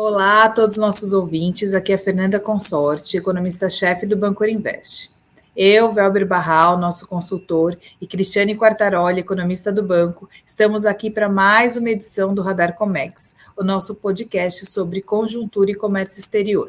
Olá a todos os nossos ouvintes, aqui é Fernanda Consorte, economista-chefe do Banco Invest. Eu, Velber Barral, nosso consultor, e Cristiane Quartaroli, economista do banco, estamos aqui para mais uma edição do Radar Comex, o nosso podcast sobre conjuntura e comércio exterior.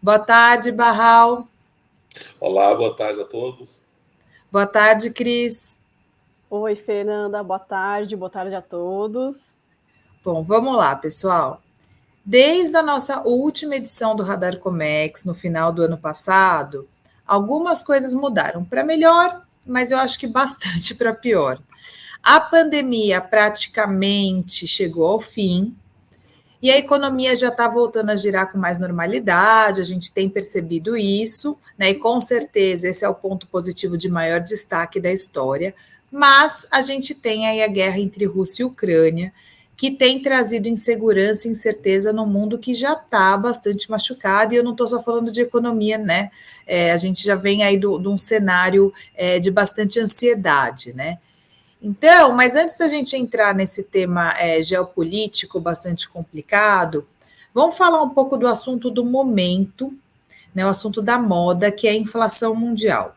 Boa tarde, Barral. Olá, boa tarde a todos. Boa tarde, Cris. Oi, Fernanda, boa tarde a todos. Bom, vamos lá, pessoal. Desde a nossa última edição do Radar Comex, no final do ano passado, algumas coisas mudaram para melhor, mas eu acho que bastante para pior. A pandemia praticamente chegou ao fim e a economia já está voltando a girar com mais normalidade, a gente tem percebido isso, né? E com certeza esse é o ponto positivo de maior destaque da história. Mas a gente tem aí a guerra entre Rússia e Ucrânia, que tem trazido insegurança e incerteza no mundo que já está bastante machucado, e eu não estou só falando de economia, né? A gente já vem aí de um cenário de bastante ansiedade, né? Então, mas antes da gente entrar nesse tema geopolítico bastante complicado, vamos falar um pouco do assunto do momento, né? O assunto da moda, que é a inflação mundial.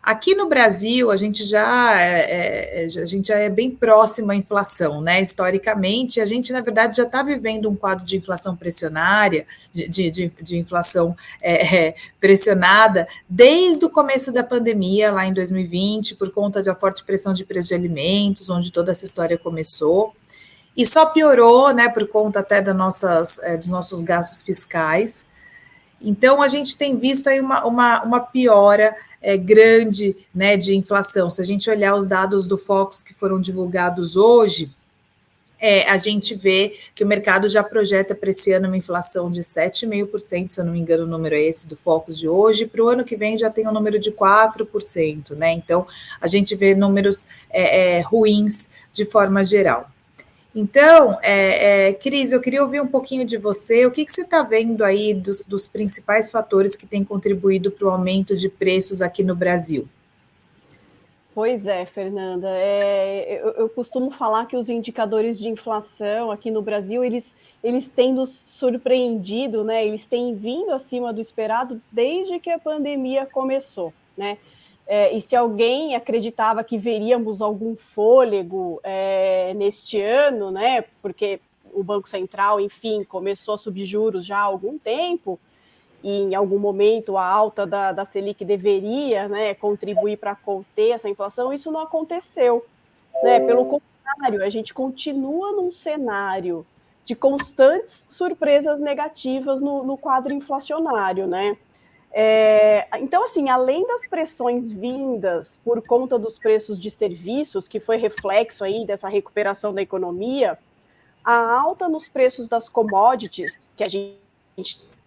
Aqui no Brasil, a gente já é bem próximo à inflação, né? Historicamente, a gente, na verdade, já está vivendo um quadro de inflação pressionária, de inflação pressionada, desde o começo da pandemia, lá em 2020, por conta da forte pressão de preço de alimentos, onde toda essa história começou. E só piorou, né, por conta até dos nossos gastos fiscais. Então, a gente tem visto aí uma piora grande, né, de inflação. Se a gente olhar os dados do Focus que foram divulgados hoje, a gente vê que o mercado já projeta para esse ano uma inflação de 7,5%, se eu não me engano, o número é esse do Focus de hoje, para o ano que vem já tem um número de 4%, né? Então, a gente vê números ruins de forma geral. Então, Cris, eu queria ouvir um pouquinho de você. O que você está vendo aí dos principais fatores que têm contribuído para o aumento de preços aqui no Brasil? Pois é, Fernanda. Eu costumo falar que os indicadores de inflação aqui no Brasil, eles têm nos surpreendido, né? Eles têm vindo acima do esperado desde que a pandemia começou, né? E se alguém acreditava que veríamos algum fôlego neste ano, né? Porque o Banco Central, enfim, começou a subir juros já há algum tempo, e em algum momento a alta da Selic deveria, né, contribuir para conter essa inflação, isso não aconteceu, né? Pelo contrário, a gente continua num cenário de constantes surpresas negativas no quadro inflacionário, né? Então, assim, além das pressões vindas por conta dos preços de serviços, que foi reflexo aí dessa recuperação da economia, a alta nos preços das commodities, que a gente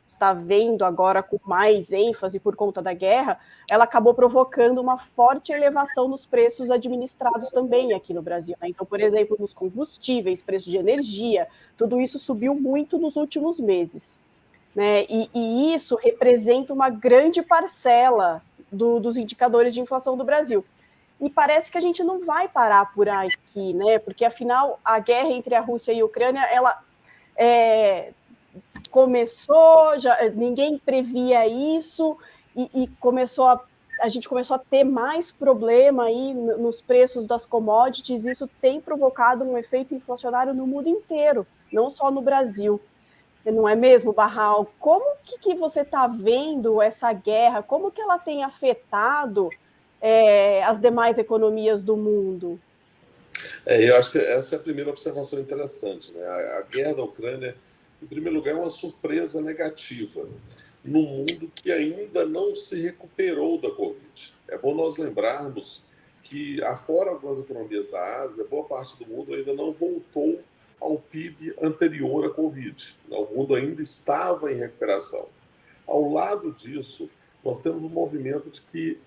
está vendo agora com mais ênfase por conta da guerra, ela acabou provocando uma forte elevação nos preços administrados também aqui no Brasil, né? Então, por exemplo, nos combustíveis, preço de energia, tudo isso subiu muito nos últimos meses, né? E isso representa uma grande parcela dos indicadores de inflação do Brasil. E parece que a gente não vai parar por aqui, né? Porque, afinal, a guerra entre a Rússia e a Ucrânia, ela começou, ninguém previa isso, e a gente começou a ter mais problema aí nos preços das commodities. Isso tem provocado um efeito inflacionário no mundo inteiro, não só no Brasil. Não é mesmo, Barral? Como que você está vendo essa guerra? Como que ela tem afetado as demais economias do mundo? Eu acho que essa é a primeira observação interessante, né? A guerra da Ucrânia, em primeiro lugar, é uma surpresa negativa num mundo que ainda não se recuperou da Covid. É bom nós lembrarmos que, afora algumas economias da Ásia, boa parte do mundo ainda não voltou ao PIB anterior à Covid. O mundo ainda estava em recuperação. Ao lado disso, nós temos um movimento de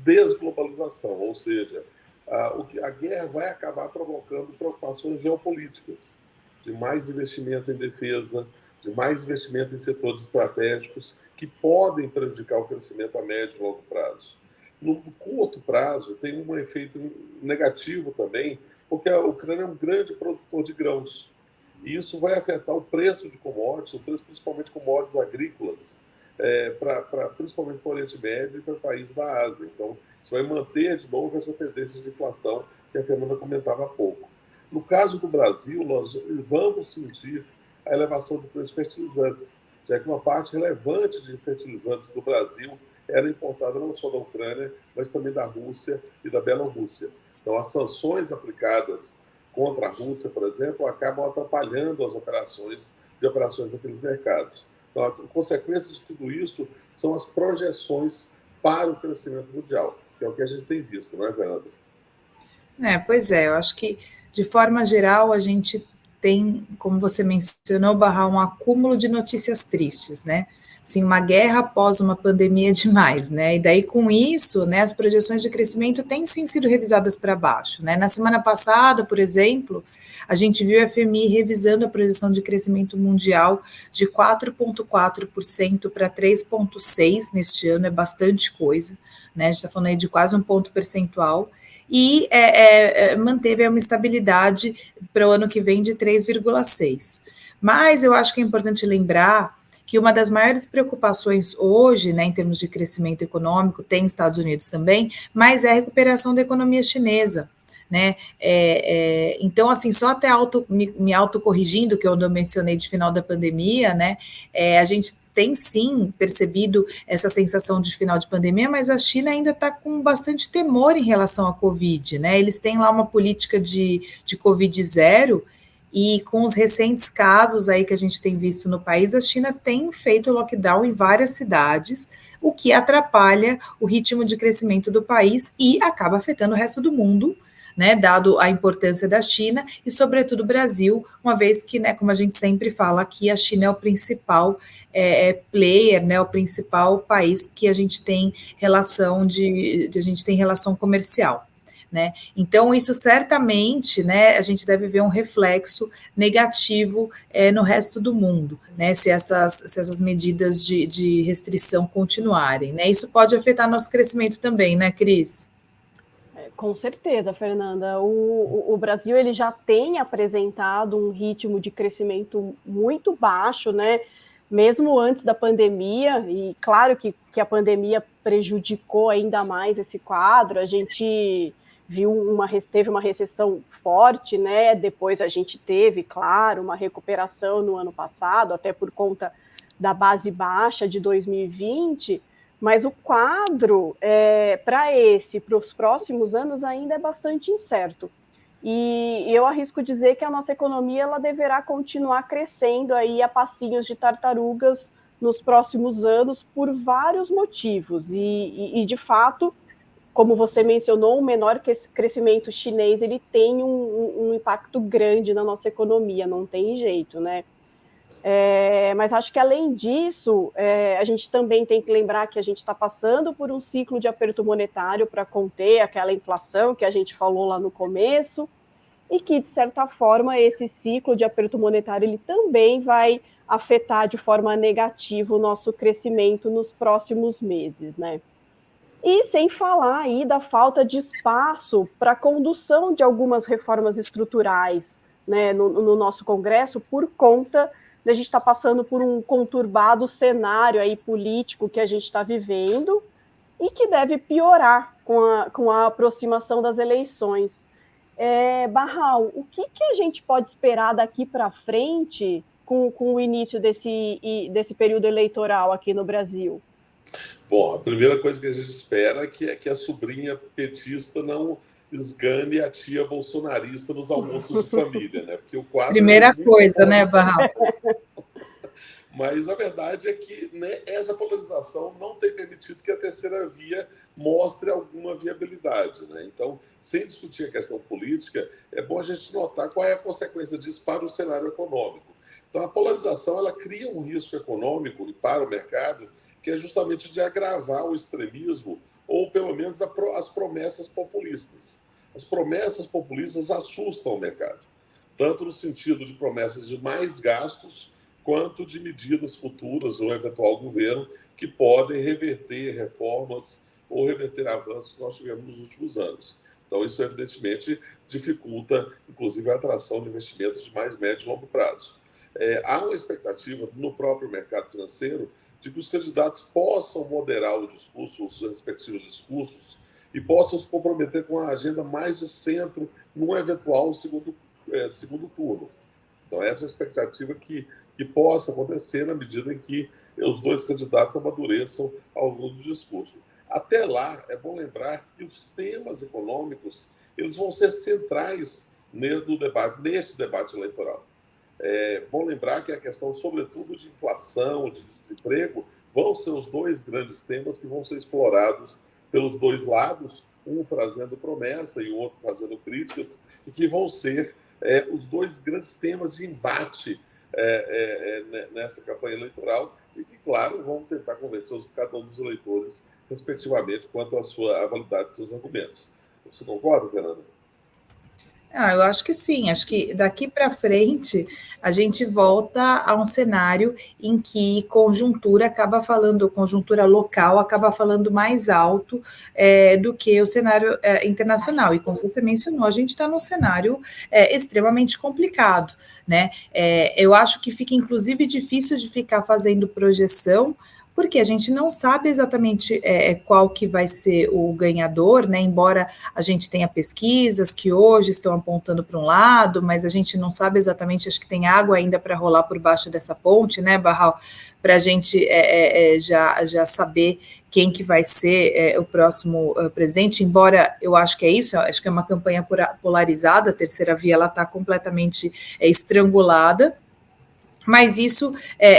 desglobalização, ou seja, a guerra vai acabar provocando preocupações geopolíticas, de mais investimento em defesa, de mais investimento em setores estratégicos que podem prejudicar o crescimento a médio e longo prazo. No curto prazo, tem um efeito negativo também, porque a Ucrânia é um grande produtor de grãos. E isso vai afetar o preço de commodities, o preço principalmente de commodities agrícolas, principalmente para o Oriente Médio e para países da Ásia. Então, isso vai manter de novo essa tendência de inflação que a Fernanda comentava há pouco. No caso do Brasil, nós vamos sentir a elevação de preços de fertilizantes, já que uma parte relevante de fertilizantes do Brasil era importada não só da Ucrânia, mas também da Rússia e da Bielorrússia. Então, as sanções aplicadas contra a Rússia, por exemplo, acabam atrapalhando as operações daqueles mercados. Então, a consequência de tudo isso são as projeções para o crescimento mundial, que é o que a gente tem visto, não é, Fernanda? Pois é, eu acho que, de forma geral, a gente tem, como você mencionou, Barra, um acúmulo de notícias tristes, né? Assim, uma guerra após uma pandemia demais, né? E daí, com isso, né, as projeções de crescimento têm sim sido revisadas para baixo, né? Na semana passada, por exemplo, a gente viu a FMI revisando a projeção de crescimento mundial de 4,4% para 3,6% neste ano, é bastante coisa, né? A gente está falando aí de quase um ponto percentual, e manteve uma estabilidade para o ano que vem de 3,6%. Mas eu acho que é importante lembrar que uma das maiores preocupações hoje, né, em termos de crescimento econômico, tem Estados Unidos também, mas é a recuperação da economia chinesa, né? Então, assim, só até me autocorrigindo, que eu não mencionei de final da pandemia, né? A gente tem sim percebido essa sensação de final de pandemia, mas a China ainda está com bastante temor em relação à Covid, né? Eles têm lá uma política de Covid zero, e com os recentes casos aí que a gente tem visto no país, a China tem feito lockdown em várias cidades, o que atrapalha o ritmo de crescimento do país e acaba afetando o resto do mundo, né, dado a importância da China e, sobretudo, o Brasil, uma vez que, né, como a gente sempre fala aqui, a China é o principal player, né, o principal país que a gente tem relação comercial. Né? Então, isso certamente, né, a gente deve ver um reflexo negativo no resto do mundo, né, se essas medidas de restrição continuarem. Né? Isso pode afetar nosso crescimento também, né, Cris? Com certeza, Fernanda. O Brasil ele já tem apresentado um ritmo de crescimento muito baixo, né? Mesmo antes da pandemia, e claro que a pandemia prejudicou ainda mais esse quadro, a gente teve uma recessão forte, né? Depois a gente teve, claro, uma recuperação no ano passado, até por conta da base baixa de 2020, mas o quadro para os próximos anos ainda é bastante incerto. E eu arrisco dizer que a nossa economia ela deverá continuar crescendo aí a passinhos de tartarugas nos próximos anos por vários motivos. E de fato, como você mencionou, o menor crescimento chinês ele tem um impacto grande na nossa economia, não tem jeito, né? Mas acho que, além disso, a gente também tem que lembrar que a gente está passando por um ciclo de aperto monetário para conter aquela inflação que a gente falou lá no começo, e que, de certa forma, esse ciclo de aperto monetário ele também vai afetar de forma negativa o nosso crescimento nos próximos meses, né? E sem falar aí da falta de espaço para a condução de algumas reformas estruturais, né, no nosso Congresso, por conta de a gente estar passando por um conturbado cenário aí político que a gente está vivendo e que deve piorar com a aproximação das eleições. Barral, o que a gente pode esperar daqui para frente com o início desse período eleitoral aqui no Brasil? Bom, a primeira coisa que a gente espera é que a sobrinha petista não esgane a tia bolsonarista nos almoços de família, né? Porque o quadro primeira coisa, né, Barral? Mas a verdade é que, né, essa polarização não tem permitido que a terceira via mostre alguma viabilidade, né? Então, sem discutir a questão política, é bom a gente notar qual é a consequência disso para o cenário econômico. Então, a polarização ela cria um risco econômico para o mercado que é justamente de agravar o extremismo ou, pelo menos, as promessas populistas. As promessas populistas assustam o mercado, tanto no sentido de promessas de mais gastos, quanto de medidas futuras do eventual governo que podem reverter reformas ou reverter avanços que nós tivemos nos últimos anos. Então, isso, evidentemente, dificulta, inclusive, a atração de investimentos de mais médio e longo prazo. Há uma expectativa no próprio mercado financeiro de que os candidatos possam moderar o discurso, os respectivos discursos, e possam se comprometer com a agenda mais de centro num eventual segundo turno. Então, essa é a expectativa que possa acontecer na medida em que os dois candidatos amadureçam ao longo do discurso. Até lá, é bom lembrar que os temas econômicos eles vão ser centrais nesse debate eleitoral. É bom lembrar que a questão, sobretudo, de inflação, de desemprego, vão ser os dois grandes temas que vão ser explorados pelos dois lados, um fazendo promessa e o outro fazendo críticas, e que vão ser os dois grandes temas de embate nessa campanha eleitoral e que, claro, vão tentar convencer cada um dos eleitores, respectivamente, quanto à validade dos seus argumentos. Você concorda, Fernanda? Eu acho que sim, acho que daqui para frente a gente volta a um cenário em que conjuntura local acaba falando mais alto do que o cenário internacional. E como você mencionou, a gente está num cenário extremamente complicado, né? Eu acho que fica, inclusive, difícil de ficar fazendo projeção, porque a gente não sabe exatamente qual que vai ser o ganhador, né? Embora a gente tenha pesquisas que hoje estão apontando para um lado, mas a gente não sabe exatamente, acho que tem água ainda para rolar por baixo dessa ponte, né, Barral, para a gente já saber quem que vai ser o próximo presidente, embora eu acho que é isso, acho que é uma campanha polarizada, a terceira via ela está completamente estrangulada. Mas isso,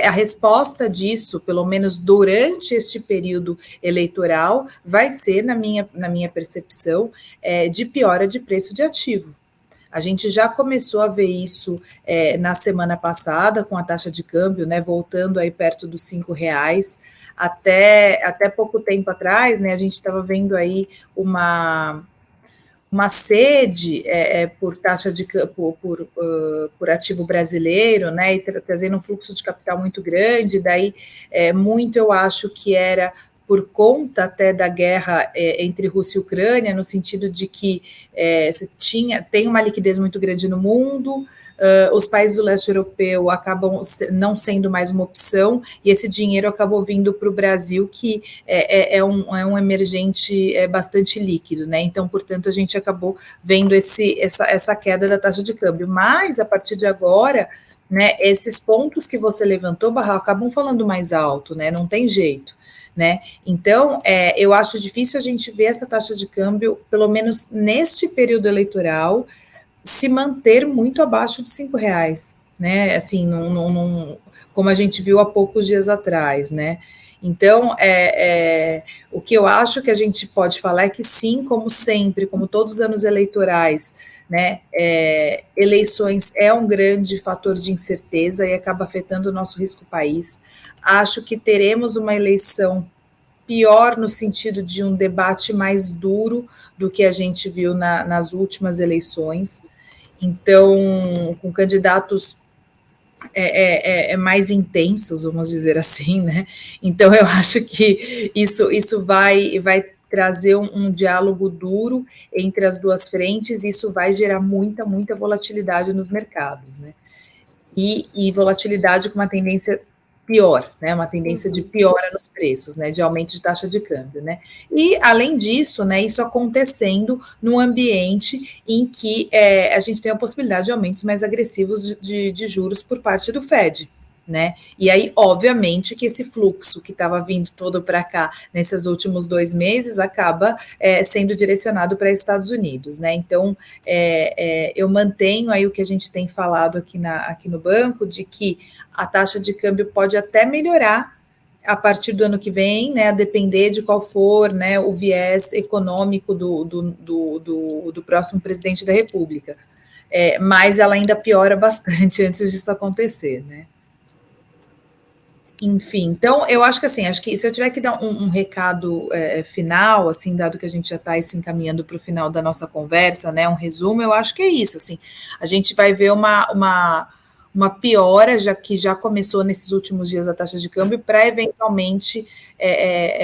a resposta disso, pelo menos durante este período eleitoral, vai ser, na minha percepção, de piora de preço de ativo. A gente já começou a ver isso na semana passada, com a taxa de câmbio, né, voltando aí perto dos R$5. Até pouco tempo atrás, né, a gente estava vendo aí uma sede por taxa de por ativo brasileiro, né, e trazendo um fluxo de capital muito grande, daí muito eu acho que era por conta até da guerra entre Rússia e Ucrânia, no sentido de que tem uma liquidez muito grande no mundo, os países do leste europeu acabam não sendo mais uma opção, e esse dinheiro acabou vindo para o Brasil, que é um emergente bastante líquido, né? Então, portanto, a gente acabou vendo essa queda da taxa de câmbio. Mas, a partir de agora, né, esses pontos que você levantou, Barral, acabam falando mais alto, né? Não tem jeito. Né? Então, eu acho difícil a gente ver essa taxa de câmbio, pelo menos neste período eleitoral, se manter muito abaixo de R$5, né? Assim, como a gente viu há poucos dias atrás, né? Então, o que eu acho que a gente pode falar é que sim, como sempre, como todos os anos eleitorais, né? Eleições é um grande fator de incerteza e acaba afetando o nosso risco país. Acho que teremos uma eleição pior no sentido de um debate mais duro do que a gente viu nas últimas eleições. Então, com candidatos mais intensos, vamos dizer assim, né? Então, eu acho que isso vai trazer um diálogo duro entre as duas frentes, e isso vai gerar muita volatilidade nos mercados, né? E volatilidade com uma tendência pior, né, uma tendência de piora nos preços, né, de aumento de taxa de câmbio, né, e além disso, né, isso acontecendo num ambiente em que a gente tem a possibilidade de aumentos mais agressivos de juros por parte do Fed, né, e aí, obviamente, que esse fluxo que estava vindo todo para cá nesses últimos 2 meses acaba sendo direcionado para Estados Unidos, né, então eu mantenho aí o que a gente tem falado aqui no banco, de que a taxa de câmbio pode até melhorar a partir do ano que vem, né, a depender de qual for, né, o viés econômico do próximo presidente da República, mas ela ainda piora bastante antes disso acontecer, né. Enfim, então eu acho que se eu tiver que dar um recado final, assim, dado que a gente já está se encaminhando para o final da nossa conversa, né, um resumo, eu acho que é isso, assim, a gente vai ver uma uma piora, já que já começou nesses últimos dias a taxa de câmbio, para eventualmente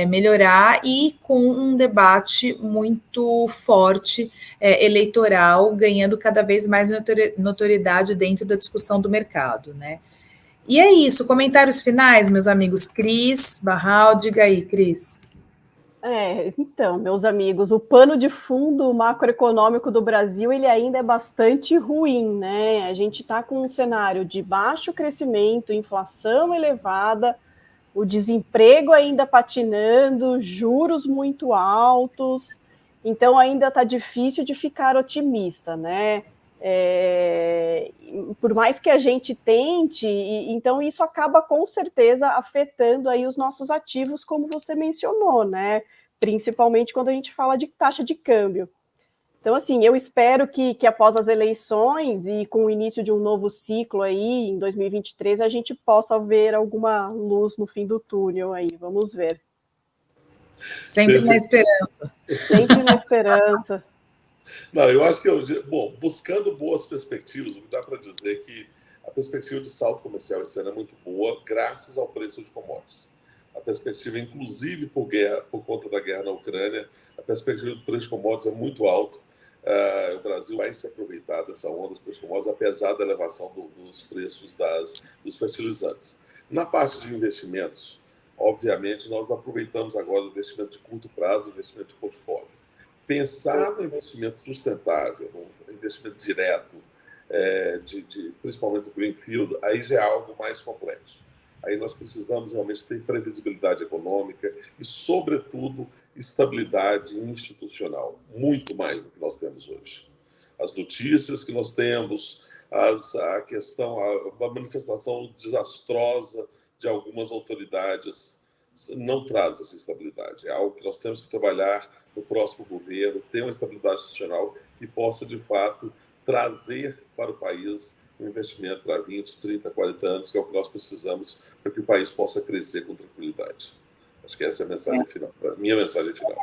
melhorar, e com um debate muito forte eleitoral, ganhando cada vez mais notoriedade dentro da discussão do mercado, né? E é isso, comentários finais, meus amigos. Cris, Barral, diga aí, Cris. Então, meus amigos, o pano de fundo macroeconômico do Brasil, ele ainda é bastante ruim, né? A gente está com um cenário de baixo crescimento, inflação elevada, o desemprego ainda patinando, juros muito altos, então ainda está difícil de ficar otimista, né? Por mais que a gente tente, então isso acaba com certeza afetando aí os nossos ativos, como você mencionou, né? Principalmente quando a gente fala de taxa de câmbio. Então, assim, eu espero que após as eleições e com o início de um novo ciclo aí, em 2023, a gente possa ver alguma luz no fim do túnel aí, vamos ver. Sempre na esperança. Sempre na esperança. Não, eu acho que, buscando boas perspectivas, dá para dizer que a perspectiva de saldo comercial esse ano é muito boa, graças ao preço de commodities. A perspectiva, inclusive por conta da guerra na Ucrânia, a perspectiva do preço de commodities é muito alto. O Brasil vai se aproveitar dessa onda dos preços de commodities, apesar da elevação dos preços dos fertilizantes. Na parte de investimentos, obviamente, nós aproveitamos agora o investimento de curto prazo, o investimento de portfólio. Pensar no investimento sustentável, no investimento direto, principalmente do Greenfield, aí já é algo mais complexo. Aí nós precisamos realmente ter previsibilidade econômica e, sobretudo, estabilidade institucional, muito mais do que nós temos hoje. As notícias que nós temos, a manifestação desastrosa de algumas autoridades não traz essa estabilidade. É algo que nós temos que trabalhar no próximo governo, ter uma estabilidade institucional que possa, de fato, trazer para o país um investimento para 20, 30, 40 anos, que é o que nós precisamos para que o país possa crescer com tranquilidade. Acho que essa é a mensagem final, a minha mensagem final.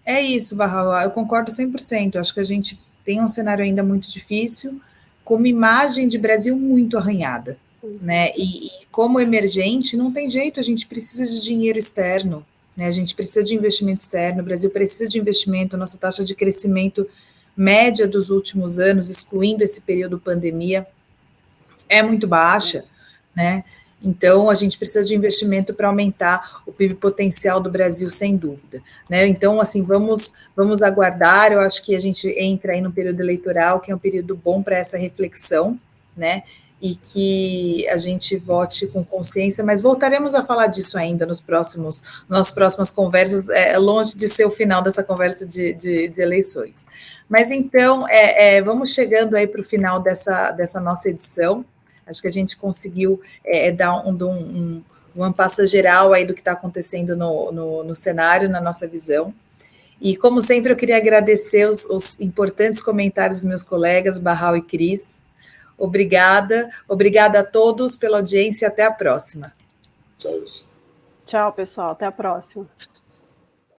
É isso, Barral, eu concordo 100%. Acho que a gente tem um cenário ainda muito difícil, com uma imagem de Brasil muito arranhada, né? E como emergente, não tem jeito, a gente precisa de dinheiro externo, né? A gente precisa de investimento externo, o Brasil precisa de investimento, a nossa taxa de crescimento média dos últimos anos, excluindo esse período pandemia, é muito baixa, né? Então, a gente precisa de investimento para aumentar o PIB potencial do Brasil, sem dúvida, né? Então, assim, vamos aguardar. Eu acho que a gente entra aí no período eleitoral, que é um período bom para essa reflexão, né? E que a gente vote com consciência, mas voltaremos a falar disso ainda nas próximas conversas, longe de ser o final dessa conversa de eleições. Mas então, vamos chegando aí para o final dessa nossa edição. Acho que a gente conseguiu dar uma passa geral aí do que está acontecendo no cenário, na nossa visão. E, como sempre, eu queria agradecer os importantes comentários dos meus colegas, Barral e Cris. Obrigada a todos pela audiência e até a próxima. Tchau. Tchau, pessoal, até a próxima.